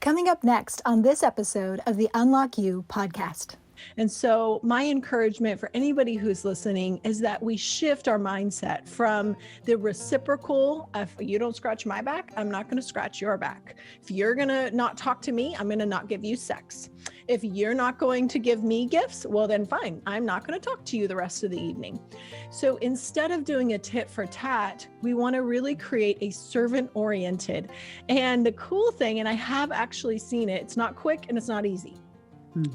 coming up next on this episode of the Unlock You podcast. And so my encouragement for anybody who's listening is that we shift our mindset from the reciprocal, if you don't scratch my back, I'm not going to scratch your back. If you're going to not talk to me, I'm going to not give you sex. If you're not going to give me gifts, well then fine, I'm not going to talk to you the rest of the evening. So instead of doing a tit for tat, we want to really create a servant oriented. And the cool thing, and I have actually seen it, it's not quick and it's not easy.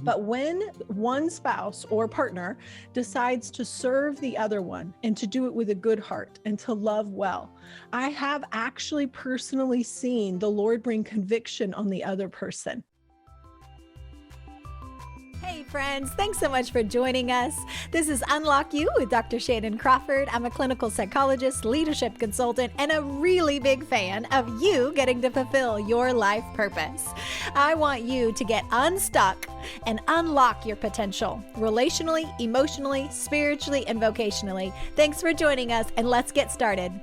But when one spouse or partner decides to serve the other one and to do it with a good heart and to love well, I have actually personally seen the Lord bring conviction on the other person. Hey friends, thanks so much for joining us. This is Unlock You with Dr. Shannan Crawford. I'm a clinical psychologist, leadership consultant, and a really big fan of you getting to fulfill your life purpose. I want you to get unstuck and unlock your potential relationally, emotionally, spiritually, and vocationally. Thanks for joining us, and let's get started.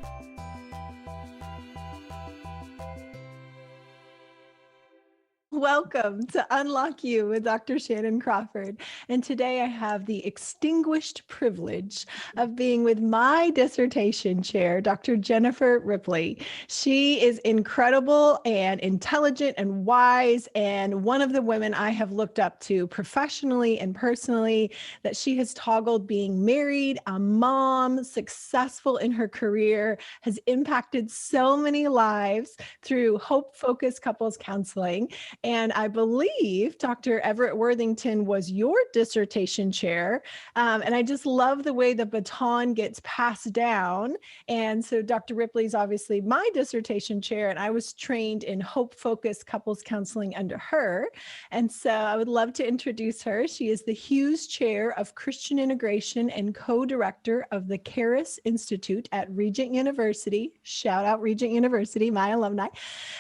Welcome to Unlock You with Dr. Shannan Crawford. And today I have the extinguished privilege of being with my dissertation chair, Dr. Jennifer Ripley. She is incredible and intelligent and wise, and one of the women I have looked up to professionally and personally, that she has toggled being married, a mom, successful in her career, has impacted so many lives through hope-focused couples counseling. And I believe Dr. Everett Worthington was your dissertation chair. And I just love the way the baton gets passed down. And so Dr. Ripley is obviously my dissertation chair, and I was trained in hope-focused couples counseling under her. And so I would love to introduce her. She is the Hughes Chair of Christian Integration and co-director of the Charis Institute at Regent University. Shout out Regent University, my alumni.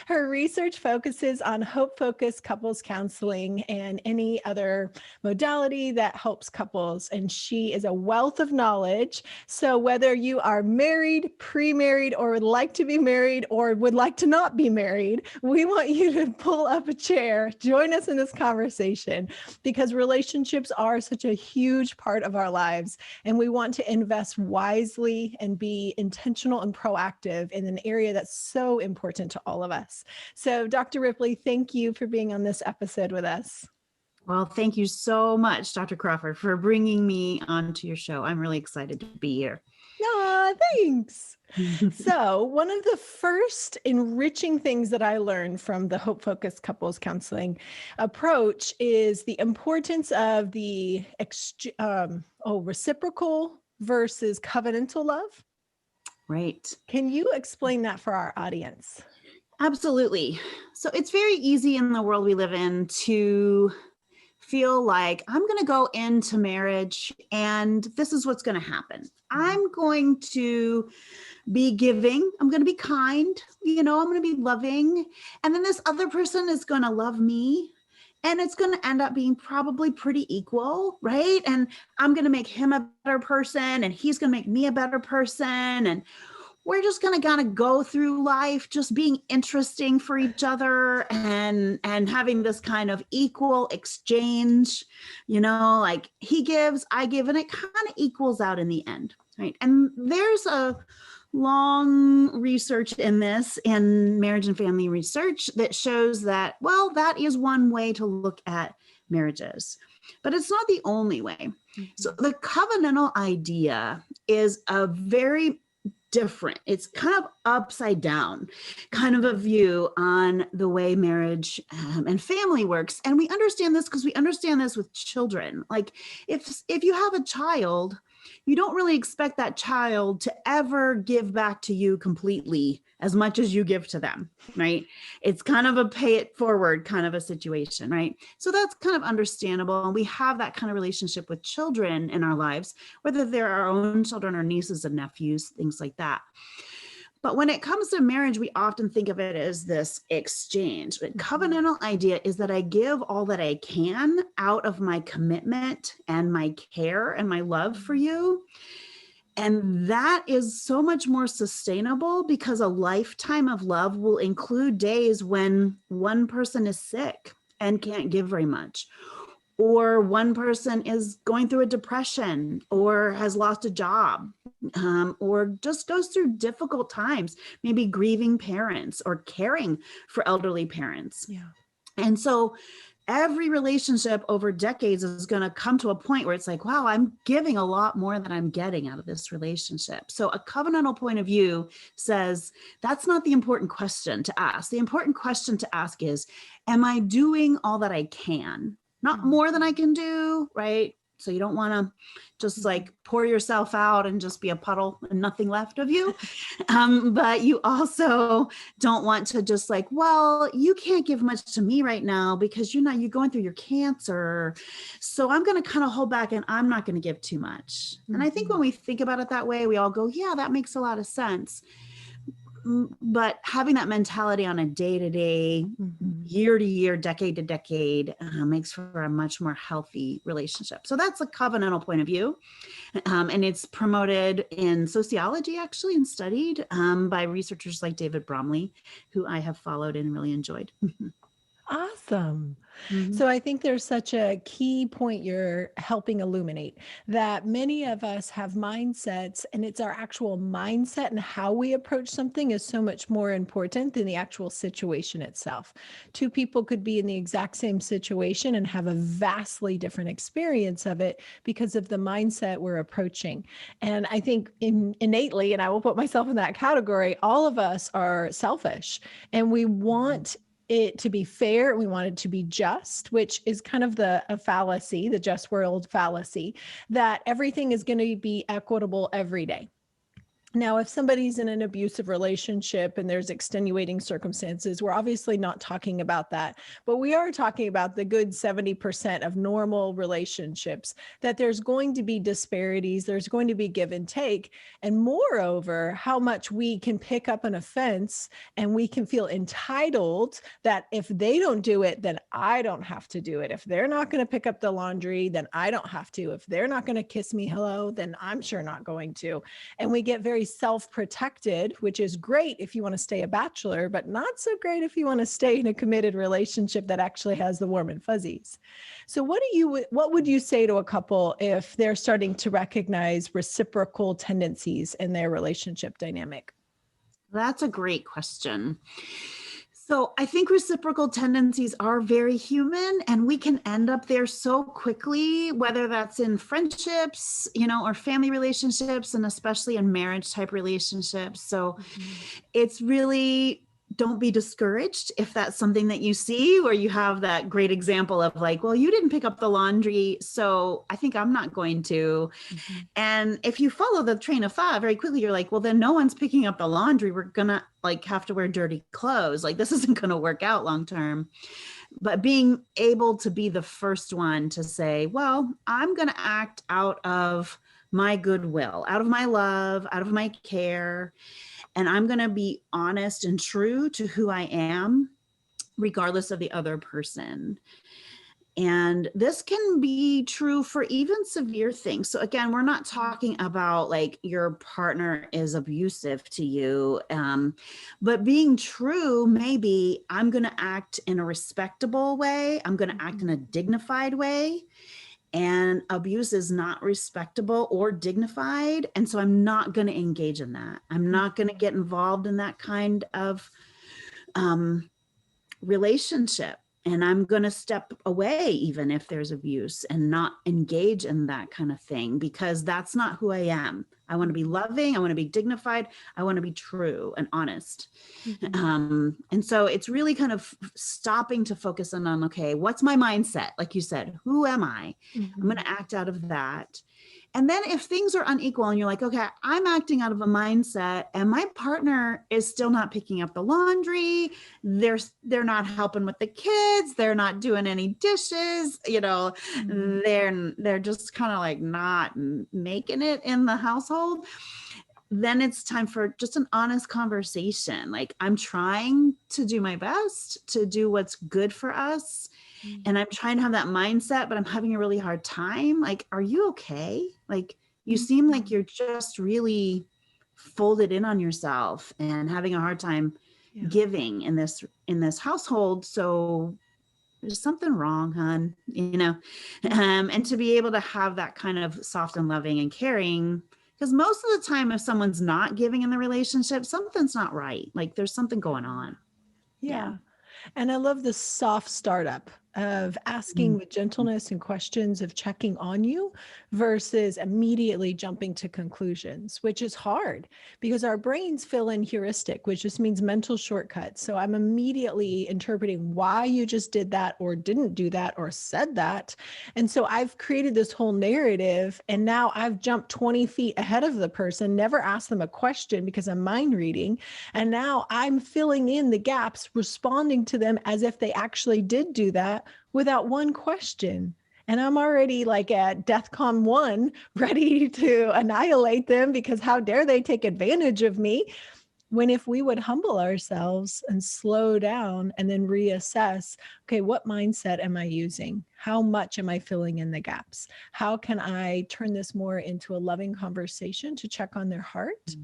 Her research focuses on hope-focused couples counseling and any other modality that helps couples. And she is a wealth of knowledge. So whether you are married, pre-married, or would like to be married, or would like to not be married, we want you to pull up a chair, join us in this conversation, because relationships are such a huge part of our lives. And we want to invest wisely and be intentional and proactive in an area that's so important to all of us. So Dr. Ripley, thank you for being on this episode with us. Well, thank you so much, Dr. Crawford, for bringing me onto your show. I'm really excited to be here. Aw, thanks. So one of the first enriching things that I learned from the hope-focused couples counseling approach is the importance of the reciprocal versus covenantal love. Right. Can you explain that for our audience? Absolutely. So it's very easy in the world we live in to feel like I'm going to go into marriage and this is what's going to happen. I'm going to be giving. I'm going to be kind. I'm going to be loving. And then this other person is going to love me. And it's going to end up being probably pretty equal, right? And I'm going to make him a better person and he's going to make me a better person. And we're just going to kind of go through life just being interesting for each other and having this kind of equal exchange, like he gives, I give, and it kind of equals out in the end, right? And there's a long research in this in marriage and family research that shows that, well, that is one way to look at marriages, but it's not the only way. Mm-hmm. So the covenantal idea is a very different. It's kind of upside down kind of a view on the way marriage and family works. And we understand this because we understand this with children. Like if you have a child, you don't really expect that child to ever give back to you completely as much as you give to them, right? It's kind of a pay it forward kind of a situation, right? So that's kind of understandable. And we have that kind of relationship with children in our lives, whether they're our own children or nieces and nephews, things like that. But when it comes to marriage, we often think of it as this exchange. The covenantal idea is that I give all that I can out of my commitment and my care and my love for you. And that is so much more sustainable because a lifetime of love will include days when one person is sick and can't give very much, or one person is going through a depression or has lost a job, or just goes through difficult times, maybe grieving parents or caring for elderly parents. Yeah. And so every relationship over decades is going to come to a point where it's like, wow, I'm giving a lot more than I'm getting out of this relationship. So a covenantal point of view says that's not the important question to ask. The important question to ask is, am I doing all that I can? Not more than I can do, right? So you don't want to just like pour yourself out and just be a puddle and nothing left of you. But you also don't want to just like, well, you can't give much to me right now because you're going through your cancer. So I'm going to kind of hold back and I'm not going to give too much. And I think when we think about it that way, we all go, yeah, that makes a lot of sense. But having that mentality on a day-to-day, year-to-year, decade-to-decade makes for a much more healthy relationship. So that's a covenantal point of view. And it's promoted in sociology, actually, and studied by researchers like David Bromley, who I have followed and really enjoyed. Awesome. So I think there's such a key point you're helping illuminate, that many of us have mindsets, and it's our actual mindset and how we approach something is so much more important than the actual situation itself. Two people could be in the exact same situation and have a vastly different experience of it because of the mindset we're approaching. And I think innately, and I will put myself in that category, all of us are selfish and we want it to be fair. We want it to be just, which is kind of a fallacy, the just world fallacy, that everything is going to be equitable every day. Now, if somebody's in an abusive relationship and there's extenuating circumstances, we're obviously not talking about that, but we are talking about the good 70% of normal relationships, that there's going to be disparities, there's going to be give and take. And moreover, how much we can pick up an offense and we can feel entitled that if they don't do it, then I don't have to do it. If they're not going to pick up the laundry, then I don't have to. If they're not going to kiss me hello, then I'm sure not going to. And we get very self-protected, which is great if you want to stay a bachelor, but not so great if you want to stay in a committed relationship that actually has the warm and fuzzies. So what would you say to a couple if they're starting to recognize reciprocal tendencies in their relationship dynamic? That's a great question. So I think reciprocal tendencies are very human, and we can end up there so quickly, whether that's in friendships, or family relationships, and especially in marriage type relationships. So it's really, don't be discouraged if that's something that you see where you have that great example of like, well, you didn't pick up the laundry, so I think I'm not going to. And if you follow the train of thought very quickly, you're like, well, then no one's picking up the laundry. We're going to have to wear dirty clothes. Like, this isn't going to work out long term. But being able to be the first one to say, well, I'm going to act out of my goodwill, out of my love, out of my care. And I'm going to be honest and true to who I am, regardless of the other person. And this can be true for even severe things. So again, we're not talking about like your partner is abusive to you, but being true, maybe I'm going to act in a respectable way. I'm going to act in a dignified way. And abuse is not respectable or dignified. And so I'm not going to engage in that. I'm not going to get involved in that kind of relationship. And I'm going to step away even if there's abuse and not engage in that kind of thing, because that's not who I am. I want to be loving. I want to be dignified. I want to be true and honest. And so it's really kind of stopping to focus on, okay, what's my mindset? Like you said, who am I? I'm going to act out of that. And then if things are unequal and you're like, okay, I'm acting out of a mindset and my partner is still not picking up the laundry, they're not helping with the kids, they're not doing any dishes, they're just kind of like not making it in the household, then it's time for just an honest conversation. Like, I'm trying to do my best to do what's good for us. And I'm trying to have that mindset, but I'm having a really hard time. Like, are you okay? Like, You seem like you're just really folded in on yourself and having a hard time giving in this household. So there's something wrong, hon, and to be able to have that kind of soft and loving and caring, because most of the time, if someone's not giving in the relationship, something's not right. Like there's something going on. Yeah. And I love the soft startup of asking with gentleness and questions, of checking on you versus immediately jumping to conclusions, which is hard because our brains fill in heuristic, which just means mental shortcuts. So I'm immediately interpreting why you just did that or didn't do that or said that. And so I've created this whole narrative, and now I've jumped 20 feet ahead of the person, never asked them a question because I'm mind reading. And now I'm filling in the gaps, responding to them as if they actually did do that without one question. And I'm already like at DEFCON 1, ready to annihilate them because how dare they take advantage of me? When if we would humble ourselves and slow down and then reassess, okay, what mindset am I using? How much am I filling in the gaps? How can I turn this more into a loving conversation to check on their heart?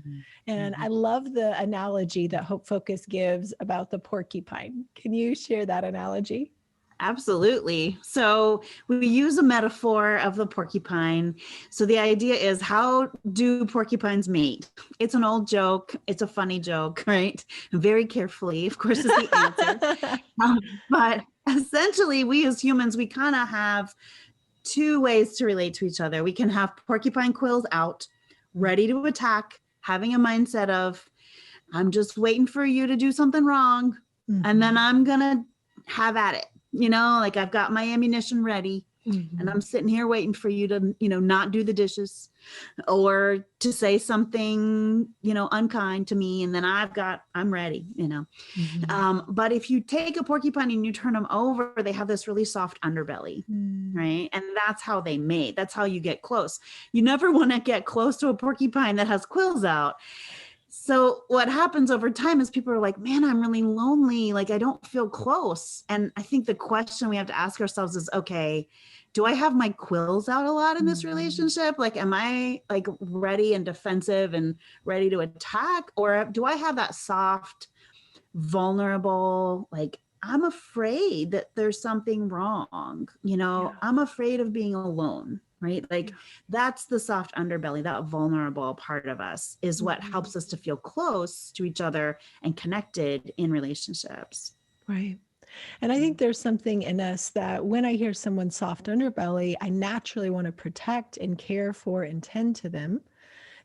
And I love the analogy that Hope Focus gives about the porcupine. Can you share that analogy? Absolutely. So we use a metaphor of the porcupine. So the idea is, how do porcupines mate? It's an old joke. It's a funny joke, right? Very carefully, of course, is the answer. But essentially, we as humans, we kind of have two ways to relate to each other. We can have porcupine quills out, ready to attack, having a mindset of, I'm just waiting for you to do something wrong, and then I'm going to have at it. Like I've got my ammunition ready, and I'm sitting here waiting for you to, not do the dishes or to say something, unkind to me. And then I'm ready, But if you take a porcupine and you turn them over, they have this really soft underbelly, right? And that's how they mate. That's how you get close. You never want to get close to a porcupine that has quills out. So what happens over time is people are like, man, I'm really lonely. Like, I don't feel close. And I think the question we have to ask ourselves is, okay, do I have my quills out a lot in this relationship? Like, am I like ready and defensive and ready to attack? Or do I have that soft, vulnerable, like, I'm afraid that there's something wrong. I'm afraid of being alone. Right? Like that's the soft underbelly, that vulnerable part of us is what helps us to feel close to each other and connected in relationships. Right. And I think there's something in us that when I hear someone's soft underbelly, I naturally want to protect and care for and tend to them.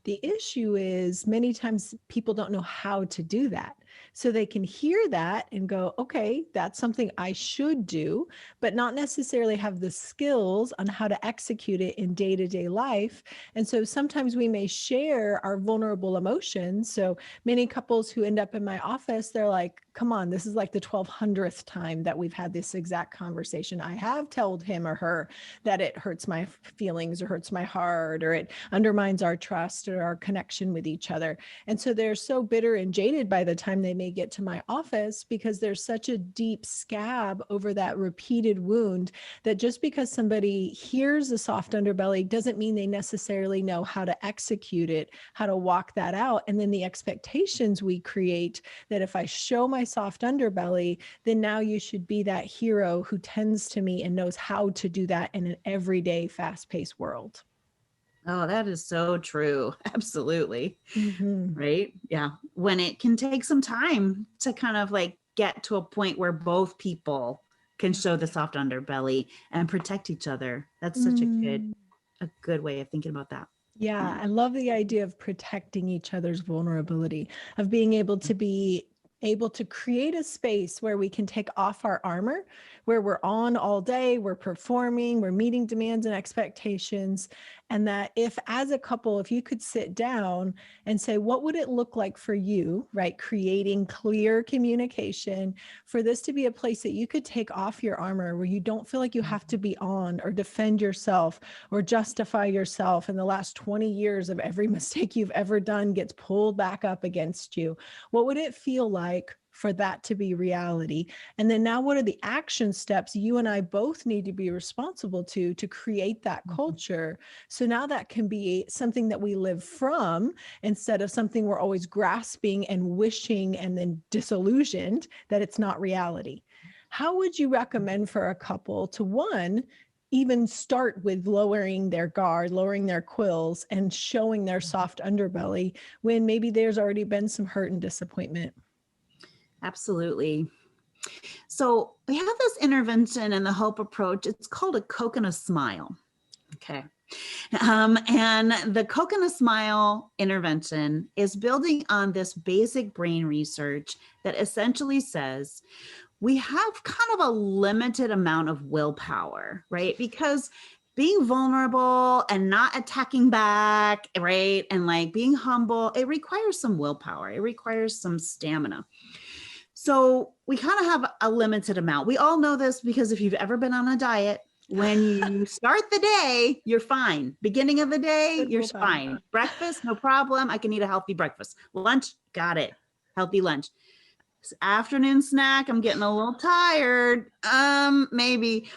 The issue is many times people don't know how to do that. So they can hear that and go, okay, that's something I should do, but not necessarily have the skills on how to execute it in day-to-day life. And so sometimes we may share our vulnerable emotions. So many couples who end up in my office, they're like, come on, this is like the 1200th time that we've had this exact conversation. I have told him or her that it hurts my feelings or hurts my heart, or it undermines our trust or our connection with each other. And so they're so bitter and jaded by the time they may get to my office because there's such a deep scab over that repeated wound that just because somebody hears a soft underbelly doesn't mean they necessarily know how to execute it, how to walk that out. And then the expectations we create that if I show my soft underbelly, then now you should be that hero who tends to me and knows how to do that in an everyday fast-paced world. Oh, that is so true. Absolutely. Right. Yeah. When it can take some time to kind of like get to a point where both people can show the soft underbelly and protect each other. That's such a good way of thinking about that. Yeah. I love the idea of protecting each other's vulnerability, of being able to create a space where we can take off our armor, where we're on all day, we're performing, we're meeting demands and expectations. And that if as a couple, if you could sit down and say, what would it look like for you, right? Creating clear communication for this to be a place that you could take off your armor, where you don't feel like you have to be on or defend yourself or justify yourself. And the last 20 years of every mistake you've ever done gets pulled back up against you. What would it feel like for that to be reality? And then now what are the action steps you and I both need to be responsible to create that culture? So now that can be something that we live from instead of something we're always grasping and wishing and then disillusioned that it's not reality. How would you recommend for a couple to, one, even start with lowering their guard, lowering their quills, and showing their soft underbelly when maybe there's already been some hurt and disappointment? Absolutely. So we have this intervention in the HOPE approach. It's called a coconut smile. Okay. And the coconut smile intervention is building on this basic brain research that essentially says we have kind of a limited amount of willpower, right? Because being vulnerable and not attacking back, right? And like being humble, it requires some willpower. It requires some stamina. So we kind of have a limited amount. We all know this because if you've ever been on a diet, when you start the day, you're fine. Beginning of the day, you're fine. Breakfast, no problem. I can eat a healthy breakfast. Lunch, got it. Healthy lunch. Afternoon snack, I'm getting a little tired. Maybe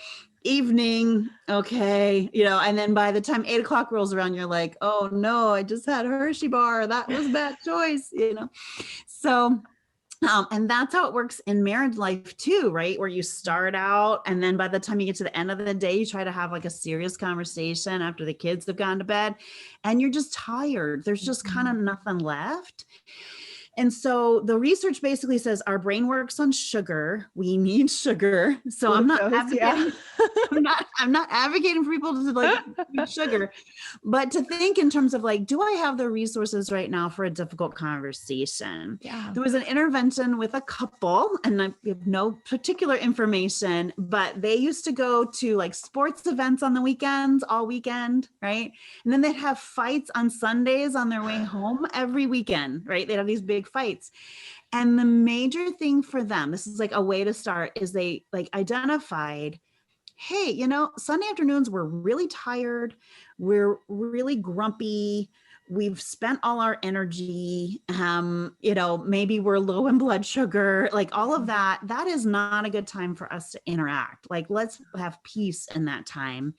evening, okay. And then by the time 8 o'clock rolls around, you're like, oh no, I just had a Hershey bar. That was a bad choice, So and that's how it works in marriage life too, right? Where you start out and then by the time you get to the end of the day, you try to have like a serious conversation after the kids have gone to bed and you're just tired. There's just kind of nothing left. And so the research basically says our brain works on sugar. We need sugar. So I'm not advocating, I'm not advocating for people to like eat sugar, but to think in terms of like, do I have the resources right now for a difficult conversation? Yeah. There was an intervention with a couple, and I have no particular information, but they used to go to like sports events on the weekends, all weekend, right? And then they'd have fights on Sundays on their way home every weekend, right? They'd have these big fights. And the major thing for them, this is like a way to start, is they like identified, hey, Sunday afternoons, we're really tired. We're really grumpy. We've spent all our energy. Maybe we're low in blood sugar, like all of that. That is not a good time for us to interact. Like, let's have peace in that time.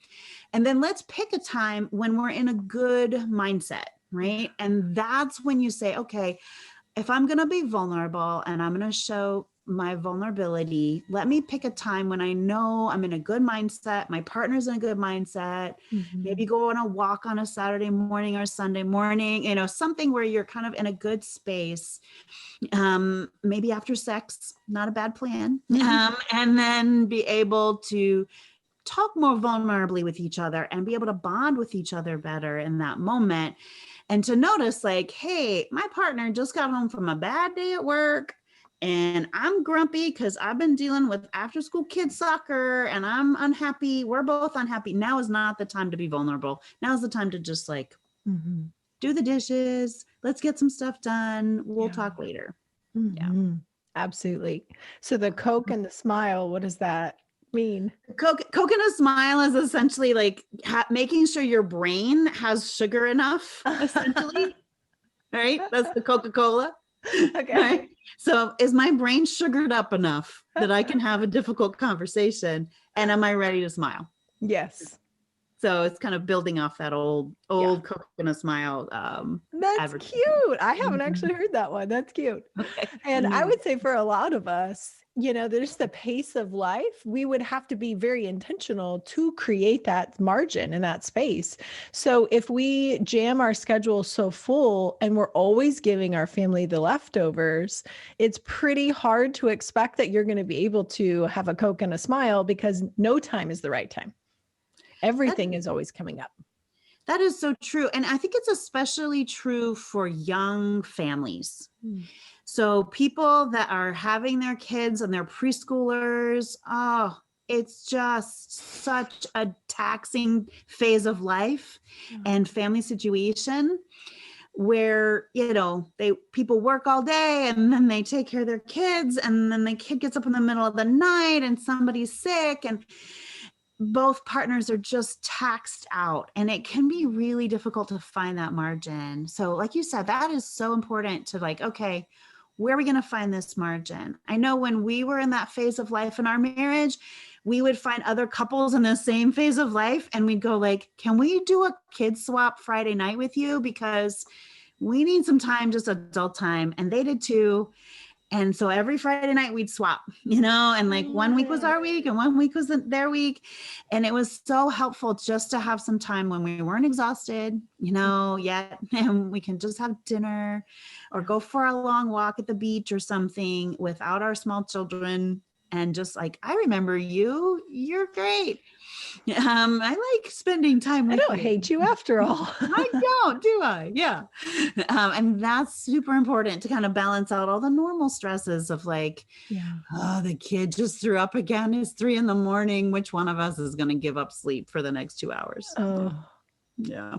And then let's pick a time when we're in a good mindset, right? And that's when you say, okay, if I'm going to be vulnerable and I'm going to show my vulnerability, let me pick a time when I know I'm in a good mindset, my partner's in a good mindset, maybe go on a walk on a Saturday morning or Sunday morning, something where you're kind of in a good space, maybe after sex, not a bad plan, and then be able to talk more vulnerably with each other and be able to bond with each other better in that moment. And to notice like, hey, my partner just got home from a bad day at work and I'm grumpy because I've been dealing with after school kids soccer and I'm unhappy. We're both unhappy. Now is not the time to be vulnerable. Now is the time to just like do the dishes. Let's get some stuff done. We'll talk later. Yeah, absolutely. So the Coke and the smile, what does that mean? Coconut smile is essentially like making sure your brain has sugar enough, essentially. Right? That's the Coca-Cola. Okay. Right? So is my brain sugared up enough that I can have a difficult conversation? And am I ready to smile? Yes. So it's kind of building off that old coconut smile. That's cute. I haven't actually heard that one. That's cute. Okay. And I would say for a lot of us, there's the pace of life. We would have to be very intentional to create that margin in that space. So if we jam our schedule so full and we're always giving our family the leftovers, it's pretty hard to expect that you're going to be able to have a Coke and a smile because no time is the right time. Everything is always coming up. That is so true. And I think it's especially true for young families. So people that are having their kids and their preschoolers, it's just such a taxing phase of life and family situation where, people work all day and then they take care of their kids and then the kid gets up in the middle of the night and somebody's sick and both partners are just taxed out and it can be really difficult to find that margin. So like you said, that is so important to like, okay, where are we going to find this margin? I know when we were in that phase of life in our marriage, we would find other couples in the same phase of life and we'd go like, can we do a kid swap Friday night with you? Because we need some time, just adult time. And they did too. And so every Friday night we'd swap, and like 1 week was our week and 1 week was their week. And it was so helpful just to have some time when we weren't exhausted, yet, and we can just have dinner or go for a long walk at the beach or something without our small children. And just like, I remember you're great. I like spending time with you. I don't hate you after all. I don't, do I? Yeah. And that's super important to kind of balance out all the normal stresses of like, oh, the kid just threw up again. It's 3 a.m. Which one of us is going to give up sleep for the next 2 hours? Oh, yeah.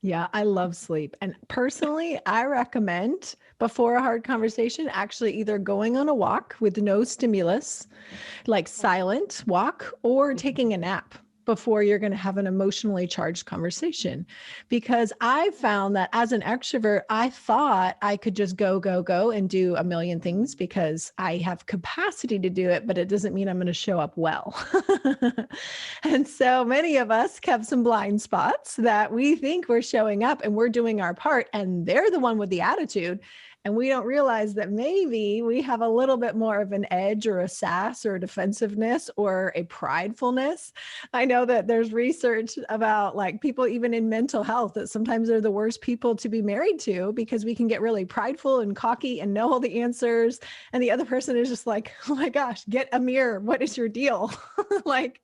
Yeah, I love sleep. And personally, I recommend before a hard conversation, actually either going on a walk with no stimulus, like silent walk, or taking a nap before you're going to have an emotionally charged conversation. Because I found that as an extrovert, I thought I could just go and do a million things because I have capacity to do it, but it doesn't mean I'm going to show up well. And so many of us have some blind spots that we think we're showing up and we're doing our part, and they're the one with the attitude. And we don't realize that maybe we have a little bit more of an edge or a sass or a defensiveness or a pridefulness. I know that there's research about like people even in mental health that sometimes they're the worst people to be married to because we can get really prideful and cocky and know all the answers. And the other person is just like, oh my gosh, get a mirror. What is your deal? Like,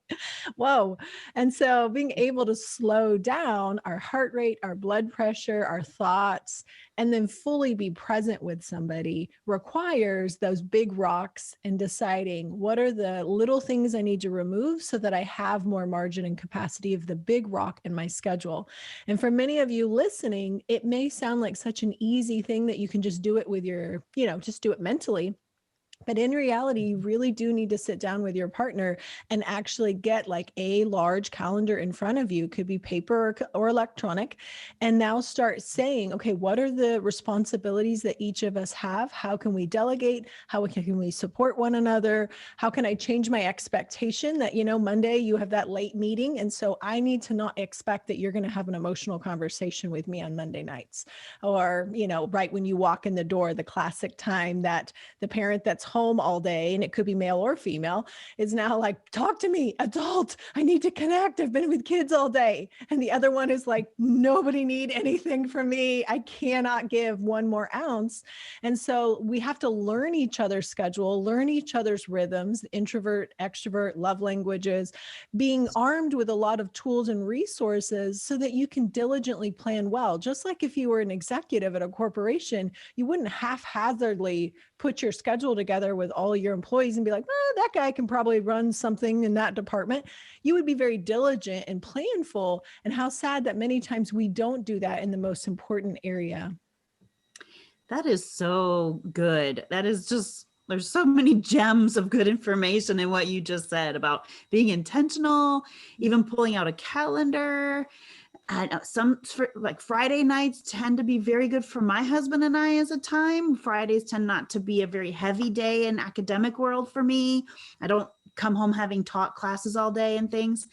whoa. And so being able to slow down our heart rate, our blood pressure, our thoughts, and then fully be present with somebody requires those big rocks and deciding what are the little things I need to remove so that I have more margin and capacity of the big rock in my schedule. And for many of you listening, it may sound like such an easy thing that you can just do it with your, just do it mentally. But in reality, you really do need to sit down with your partner and actually get like a large calendar in front of you, could be paper or electronic, and now start saying, okay, what are the responsibilities that each of us have? How can we delegate? How can we support one another? How can I change my expectation that, Monday you have that late meeting, and so I need to not expect that you're going to have an emotional conversation with me on Monday nights, or, right when you walk in the door, the classic time that the parent that's home all day, and it could be male or female, is now like, talk to me, adult, I need to connect, I've been with kids all day. And the other one is like, nobody need anything from me, I cannot give one more ounce. And so we have to learn each other's schedule, learn each other's rhythms, introvert, extrovert, love languages, being armed with a lot of tools and resources so that you can diligently plan well. Just like if you were an executive at a corporation, you wouldn't haphazardly put your schedule together with all your employees and be like, that guy can probably run something in that department. You would be very diligent and planful. And how sad that many times we don't do that in the most important area. That is so good. That is just, there's so many gems of good information in what you just said about being intentional, even pulling out a calendar. And like Friday nights tend to be very good for my husband and I as a time. Fridays tend not to be a very heavy day in academic world for me. I don't come home having taught classes all day and things.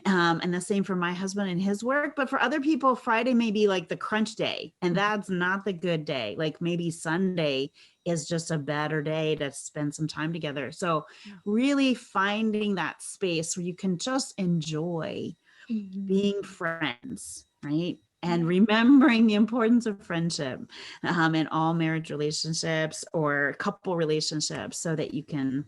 And the same for my husband and his work. But for other people, Friday may be like the crunch day, and that's not the good day. Like maybe Sunday is just a better day to spend some time together. So really finding that space where you can just enjoy being friends, right? And remembering the importance of friendship in all marriage relationships or couple relationships so that you can,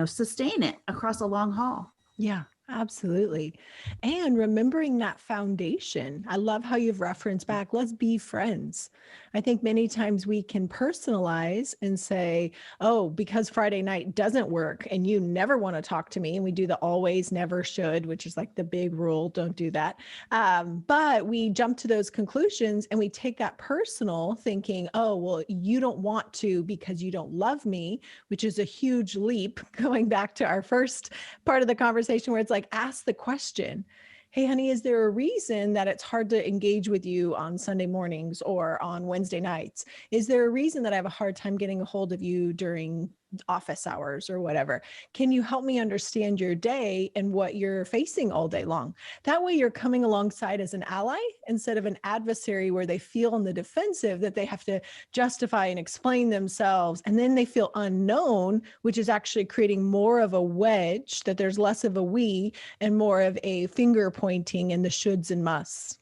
sustain it across a long haul. Yeah, absolutely. And remembering that foundation. I love how you've referenced back, let's be friends. I think many times we can personalize and say, oh, because Friday night doesn't work and you never want to talk to me. And we do the always, never, should, which is like the big rule. Don't do that. But we jump to those conclusions and we take that personal, thinking, oh, well, you don't want to because you don't love me, which is a huge leap going back to our first part of the conversation where it's like, ask the question. hey, honey, is there a reason that it's hard to engage with you on Sunday mornings or on Wednesday nights? Is there a reason that I have a hard time getting a hold of you during office hours or whatever? Can you help me understand your day and what you're facing all day long? That way you're coming alongside as an ally instead of an adversary where they feel on the defensive that they have to justify and explain themselves. And then they feel unknown, which is actually creating more of a wedge, that there's less of a we and more of a finger pointing and the shoulds and musts.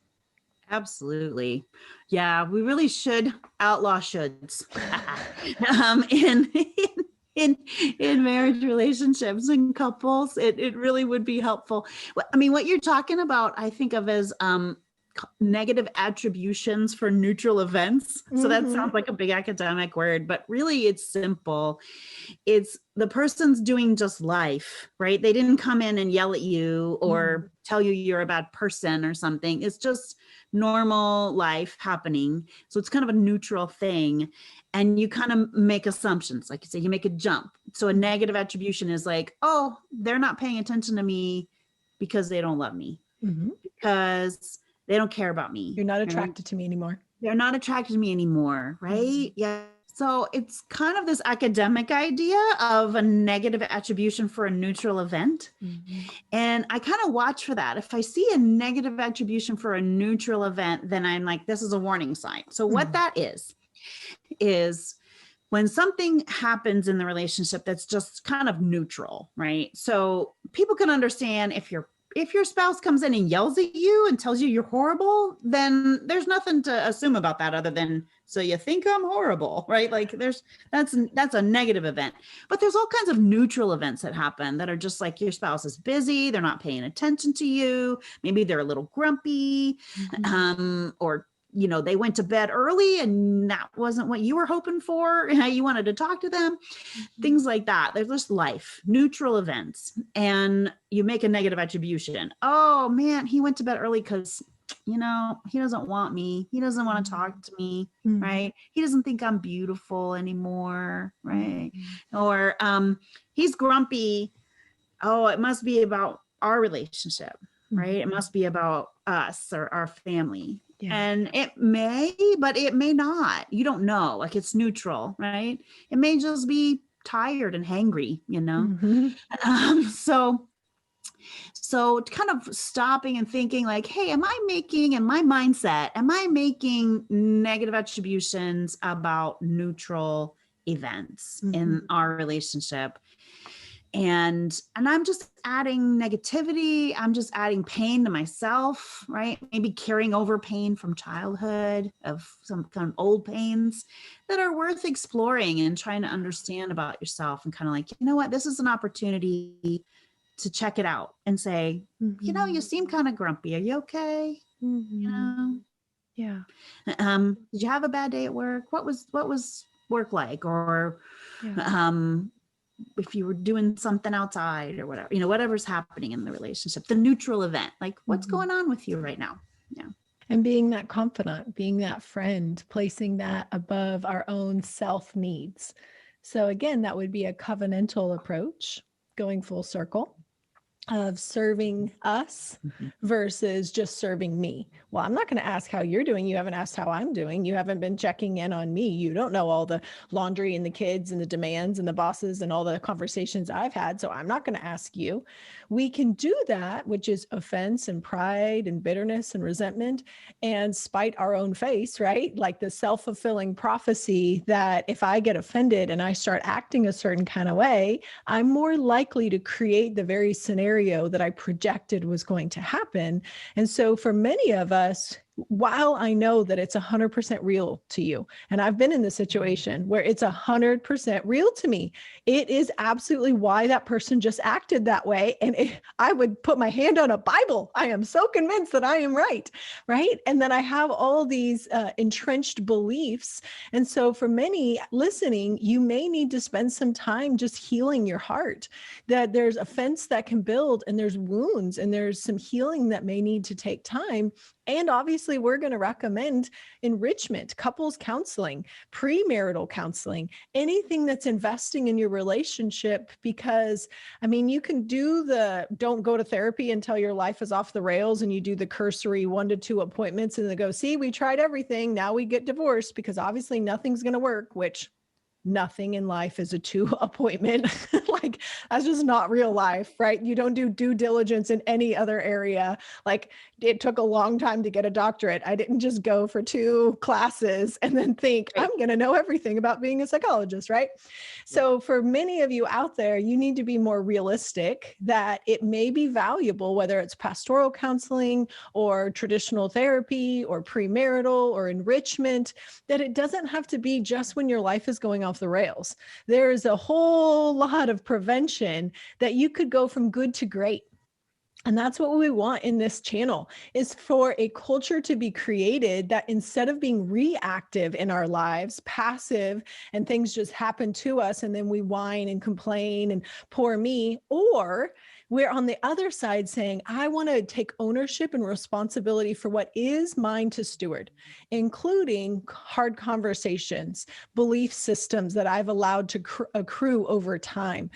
Absolutely. Yeah, we really should outlaw shoulds in marriage relationships and couples. It really would be helpful. I mean, what you're talking about, I think of as negative attributions for neutral events. So that sounds like a big academic word, but really it's simple. It's the person's doing just life, right? They didn't come in and yell at you or tell you you're a bad person or something. It's just normal life happening. So it's kind of a neutral thing. And you kind of make assumptions. Like you say, you make a jump. So a negative attribution is like, oh, they're not paying attention to me because they don't love me, because they don't care about me. You're not attracted to me anymore. They're not attracted to me anymore, right? Yeah. So it's kind of this academic idea of a negative attribution for a neutral event. And I kind of watch for that. If I see a negative attribution for a neutral event, then I'm like, this is a warning sign. So what that is when something happens in the relationship that's just kind of neutral, right? So people can understand if your spouse comes in and yells at you and tells you you're horrible, then there's nothing to assume about that other than, so you think I'm horrible, right? Like that's a negative event. But there's all kinds of neutral events that happen that are just like your spouse is busy, they're not paying attention to you, maybe they're a little grumpy, or they went to bed early and that wasn't what you were hoping for. You wanted to talk to them, things like that. There's just life, neutral events. And you make a negative attribution. Oh man, he went to bed early because, he doesn't want me. He doesn't want to talk to me, right? He doesn't think I'm beautiful anymore, right? Or he's grumpy. Oh, it must be about our relationship, right? It must be about us or our family. Yeah. And it may, but it may not. You don't know. Like it's neutral, right? It may just be tired and hangry, So kind of stopping and thinking like, hey, in my mindset, am I making negative attributions about neutral events in our relationship? And I'm just adding negativity. I'm just adding pain to myself, right? Maybe carrying over pain from childhood, of some kind of old pains that are worth exploring and trying to understand about yourself, and kind of like, you know what, this is an opportunity to check it out and say, you seem kind of grumpy. Are you okay? Yeah. Did you have a bad day at work? What was work like? Or, if you were doing something outside or whatever, whatever's happening in the relationship, the neutral event, like what's going on with you right now? Yeah. And being that confidant, being that friend, placing that above our own self needs. So again, that would be a covenantal approach, going full circle of serving us versus just serving me. Well, I'm not going to ask how you're doing. You haven't asked how I'm doing. You haven't been checking in on me. You don't know all the laundry and the kids and the demands and the bosses and all the conversations I've had. So I'm not going to ask you. We can do that, which is offense and pride and bitterness and resentment and spite our own face, right? Like the self-fulfilling prophecy that if I get offended and I start acting a certain kind of way, I'm more likely to create the very scenario that I projected was going to happen. And so for many of us, while I know that it's 100% real to you, and I've been in the situation where it's 100% real to me, it is absolutely why that person just acted that way. And I would put my hand on a Bible. I am so convinced that I am right. And then I have all these entrenched beliefs. And so for many listening, you may need to spend some time just healing your heart, that there's offense that can build and there's wounds and there's some healing that may need to take time. And obviously, we're going to recommend enrichment, couples counseling, premarital counseling, anything that's investing in your relationship. Because, I mean, you can do don't go to therapy until your life is off the rails and you do the cursory 1 to 2 appointments and they go, see, we tried everything. Now we get divorced because obviously nothing's going to work, which nothing in life is a 2 appointment. Like, that's just not real life, right? You don't do due diligence in any other area. Like, it took a long time to get a doctorate. I didn't just go for 2 classes and then think I'm going to know everything about being a psychologist, right? So for many of you out there, you need to be more realistic that it may be valuable, whether it's pastoral counseling or traditional therapy or premarital or enrichment, that it doesn't have to be just when your life is going off the rails. There's a whole lot of prevention that you could go from good to great. And that's what we want in this channel, is for a culture to be created that instead of being reactive in our lives, passive, and things just happen to us and then we whine and complain and poor me, or we're on the other side saying, I want to take ownership and responsibility for what is mine to steward, including hard conversations, belief systems that I've allowed to accrue over time,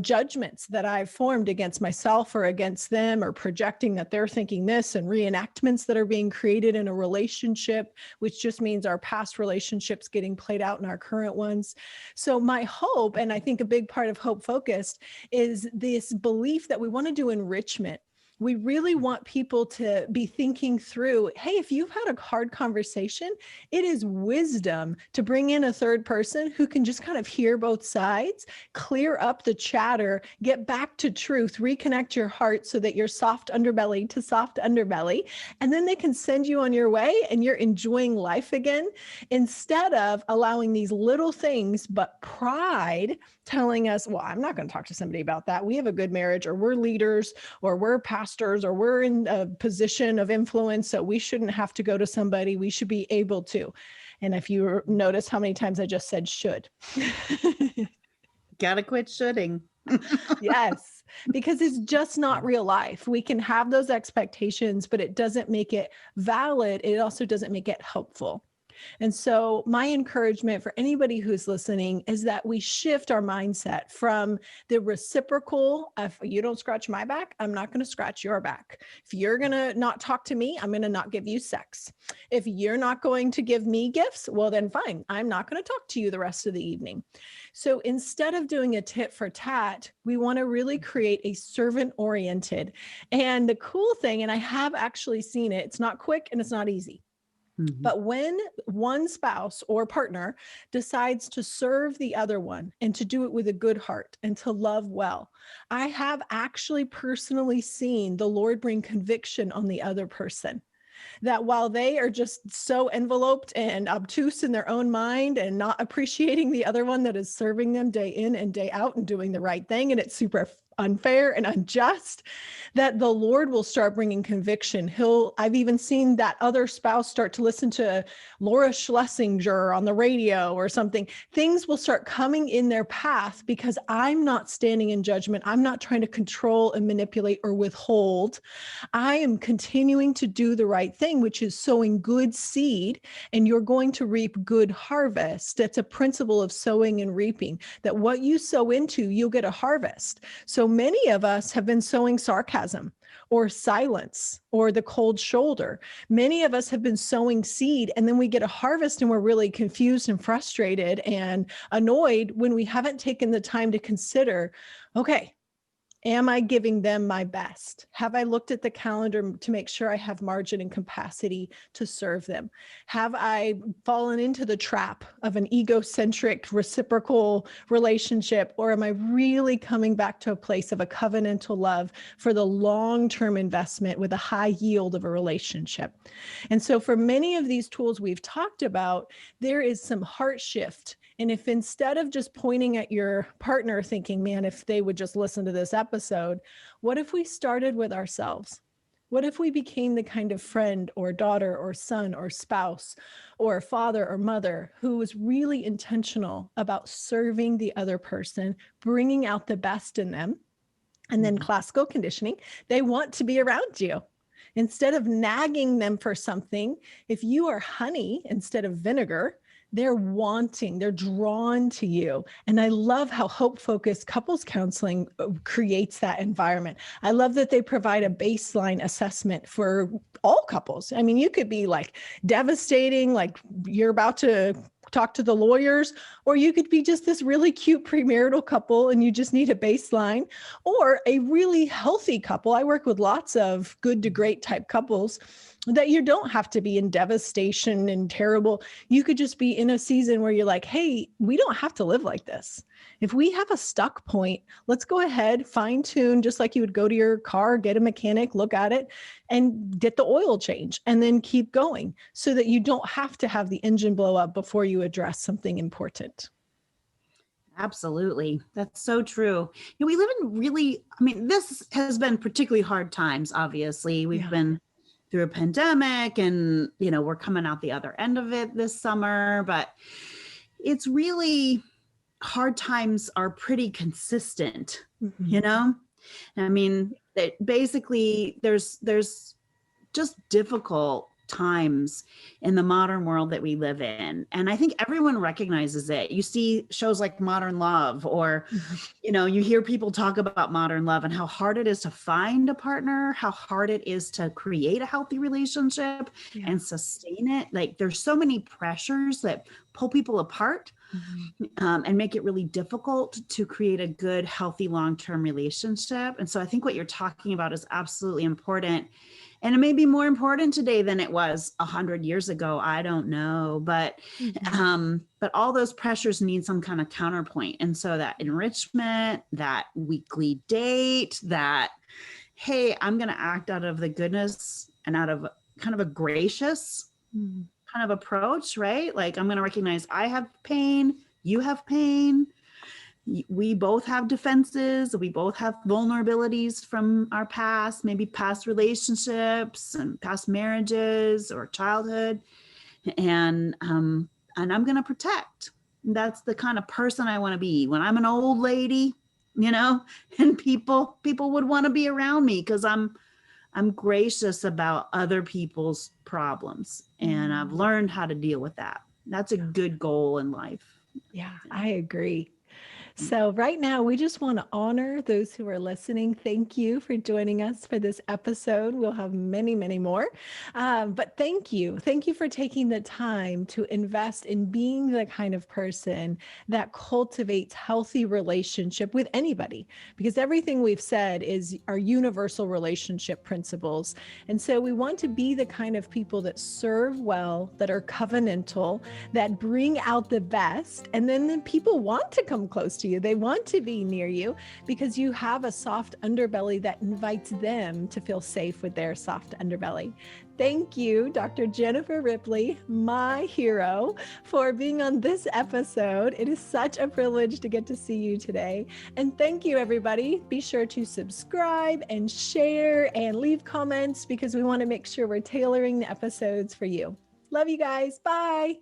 judgments that I've formed against myself or against them, or projecting that they're thinking this, and reenactments that are being created in a relationship, which just means our past relationships getting played out in our current ones. So my hope, and I think a big part of Hope Focused, is this belief that we want to do enrichment. We really want people to be thinking through, hey, if you've had a hard conversation, it is wisdom to bring in a third person who can just kind of hear both sides, clear up the chatter, get back to truth, reconnect your heart so that you're soft underbelly to soft underbelly, and then they can send you on your way and you're enjoying life again, instead of allowing these little things, but pride telling us, well, I'm not going to talk to somebody about that. We have a good marriage, or we're leaders, or we're pastors, or we're in a position of influence, so we shouldn't have to go to somebody. We should be able to. And if you notice how many times I just said should. Gotta quit shoulding. Yes, because it's just not real life. We can have those expectations, but it doesn't make it valid. It also doesn't make it helpful. And so my encouragement for anybody who's listening is that we shift our mindset from the reciprocal, if you don't scratch my back, I'm not going to scratch your back. If you're going to not talk to me, I'm going to not give you sex. If you're not going to give me gifts, well, then fine, I'm not going to talk to you the rest of the evening. So instead of doing a tit for tat, we want to really create a servant oriented. And the cool thing, and I have actually seen it, it's not quick and it's not easy. But when one spouse or partner decides to serve the other one and to do it with a good heart and to love well, I have actually personally seen the Lord bring conviction on the other person. That while they are just so enveloped and obtuse in their own mind and not appreciating the other one that is serving them day in and day out and doing the right thing, and it's super unfair and unjust, that the Lord will start bringing conviction. I've even seen that other spouse start to listen to Laura Schlesinger on the radio or something. Things will start coming in their path because I'm not standing in judgment. I'm not trying to control and manipulate or withhold. I am continuing to do the right thing, which is sowing good seed, and you're going to reap good harvest. That's a principle of sowing and reaping, that what you sow into, you'll get a harvest. So many of us have been sowing sarcasm or silence or the cold shoulder. Many of us have been sowing seed, and then we get a harvest and we're really confused and frustrated and annoyed when we haven't taken the time to consider, okay, am I giving them my best? Have I looked at the calendar to make sure I have margin and capacity to serve them? Have I fallen into the trap of an egocentric reciprocal relationship? Or am I really coming back to a place of a covenantal love for the long-term investment with a high yield of a relationship? And so for many of these tools we've talked about, there is some heart shift. And if instead of just pointing at your partner thinking, man, if they would just listen to this episode, what if we started with ourselves? What if we became the kind of friend or daughter or son or spouse or father or mother who was really intentional about serving the other person, bringing out the best in them? And then classical conditioning, they want to be around you. Instead of nagging them for something, if you are honey instead of vinegar, they're drawn to you. And I love how hope-focused couples counseling creates that environment. I love that they provide a baseline assessment for all couples. I mean, you could be like devastating, like you're about to talk to the lawyers, or you could be just this really cute premarital couple and you just need a baseline, or a really healthy couple. I work with lots of good to great type couples that you don't have to be in devastation and terrible. You could just be in a season where you're like, hey, we don't have to live like this. If we have a stuck point, let's go ahead, fine tune, just like you would go to your car, get a mechanic, look at it and get the oil change and then keep going so that you don't have to have the engine blow up before you address something important. Absolutely. That's so true. We live in this has been particularly hard times, obviously. We've been through a pandemic and, we're coming out the other end of it this summer, but it's really hard times are pretty consistent, I mean, basically there's just difficult times in the modern world that we live in. And I think everyone recognizes it. You see shows like Modern Love, or, you hear people talk about modern love and how hard it is to find a partner, how hard it is to create a healthy relationship and sustain it. Like there's so many pressures that pull people apart and make it really difficult to create a good, healthy, long-term relationship. And so I think what you're talking about is absolutely important. And it may be more important today than it was 100 years ago. I don't know, but all those pressures need some kind of counterpoint. And so that enrichment, that weekly date, that, hey, I'm going to act out of the goodness and out of kind of a gracious kind of approach, right? Like I'm going to recognize I have pain, you have pain. We both have defenses. We both have vulnerabilities from our past, maybe past relationships and past marriages or childhood. And I'm going to protect. That's the kind of person I want to be. When I'm an old lady, and people would want to be around me because I'm gracious about other people's problems. And I've learned how to deal with that. That's a good goal in life. Yeah, I agree. So right now, we just want to honor those who are listening. Thank you for joining us for this episode. We'll have many, many more. But thank you. Thank you for taking the time to invest in being the kind of person that cultivates healthy relationship with anybody, because everything we've said is our universal relationship principles. And so we want to be the kind of people that serve well, that are covenantal, that bring out the best. And then people want to come close to you. They want to be near you because you have a soft underbelly that invites them to feel safe with their soft underbelly. Thank you, Dr. Jennifer Ripley, my hero, for being on this episode. It is such a privilege to get to see you today. And thank you, everybody. Be sure to subscribe and share and leave comments because we want to make sure we're tailoring the episodes for you. Love you guys. Bye.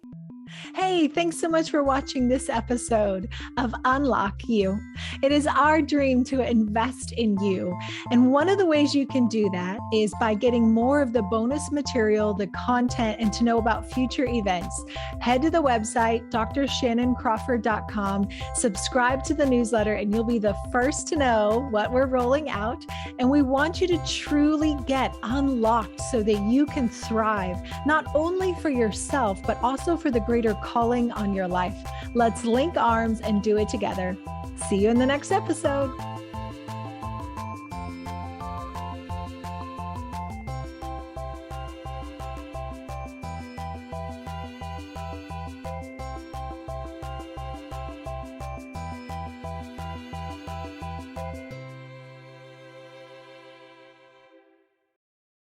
Hey, thanks so much for watching this episode of Unlock You. It is our dream to invest in you. And one of the ways you can do that is by getting more of the bonus material, the content, and to know about future events. Head to the website, drshannancrawford.com, subscribe to the newsletter, and you'll be the first to know what we're rolling out. And we want you to truly get unlocked so that you can thrive, not only for yourself, but also for the greater calling on your life. Let's link arms and do it together. See you in the next episode.